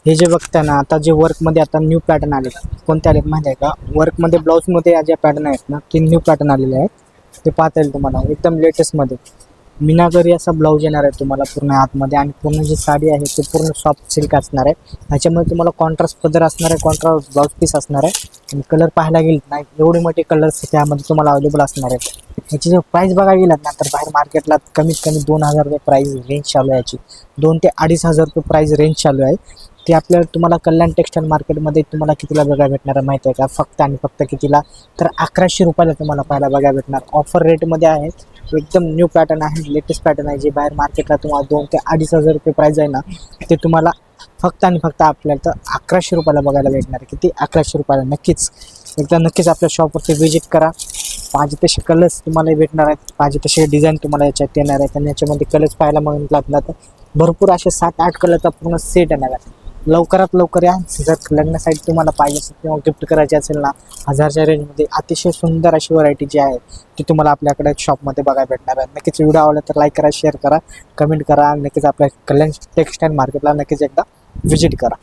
हे जे बघताय ना आता जे वर्कमध्ये आता न्यू पॅटर्न आले, कोणते आलेत माहिती आहे का? वर्कमध्ये ब्लाऊजमध्ये जे पॅटर्न आहेत ना ते न्यू पॅटर्न आलेले आहेत, ते पाहता येईल तुम्हाला एकदम लेटेस्टमध्ये. मीनाकरी असा ब्लाऊज येणार आहे तुम्हाला पूर्ण आतमध्ये, आणि पूर्ण जी साडी आहे ती पूर्ण सॉफ्ट सिल्क असणार आहे. ह्याच्यामध्ये तुम्हाला कॉन्ट्रास्ट पदर असणार आहे, कॉन्ट्रास्ट ब्लाऊज पीस असणार आहे. आणि कलर पाहायला गेले नाही एवढे मोठे कलर्स त्यामध्ये तुम्हाला अवेलेबल असणार आहेत. याची जर प्राईस बघायला गेलात ना तर बाहेर मार्केटला कमीत कमी 2,000 रुपये प्राईस रेंज चालू आहे याची. 2 ते 2,500 रुपये प्राईस रेंज चालू आहे. ते आपल्याला तुम्हाला कल्याण टेक्सटाईल मार्केटमध्ये तुम्हाला कितीला बघायला भेटणार माहिती आहे का? फक्त आणि फक्त कितीला, तर 1100 रुपयाला तुम्हाला पाहायला बघायला भेटणार. ऑफर रेटमध्ये आहे, एकदम न्यू पॅटर्न आहे, लेटेस्ट पॅटर्न आहे. जे बाहेर मार्केटला तुम्हाला 2 ते 2,500 रुपये प्राईस आहे ना, ते तुम्हाला फक्त आणि फक्त आपल्याला तर 1100 रुपयाला बघायला भेटणार. किती? 1100 रुपयाला. नक्कीच एकदा नक्कीच आपल्या शॉपवरती व्हिजिट करा. पाहिजे तसे कलर्स तुम्हाला भेटणार आहेत, पाहिजे तसे डिझाईन तुम्हाला याच्यात येणार आहेत. आणि याच्यामध्ये कलर्स पाहायला म्हटलात ना तर भरपूर असे 7-8 कलरचा पूर्ण सेट येणार आहे. लवकरात लवकर या. जर लग्नासाठी तुम्हाला पाहिजे असेल किंवा गिफ्ट करायचे असेल ना, 1000च्या रेंजमध्ये अतिशय सुंदर अशी व्हरायटी जी आहे ती तुम्हाला आपल्याकडे शॉपमध्ये बघायला भेटणार आहे. नक्कीच व्हिडिओ आवडला तर लाईक करा, शेअर करा, कमेंट करा. नक्कीच आपल्या कल्याण टेक्सटाईल मार्केटला नक्कीच एकदा व्हिजिट करा.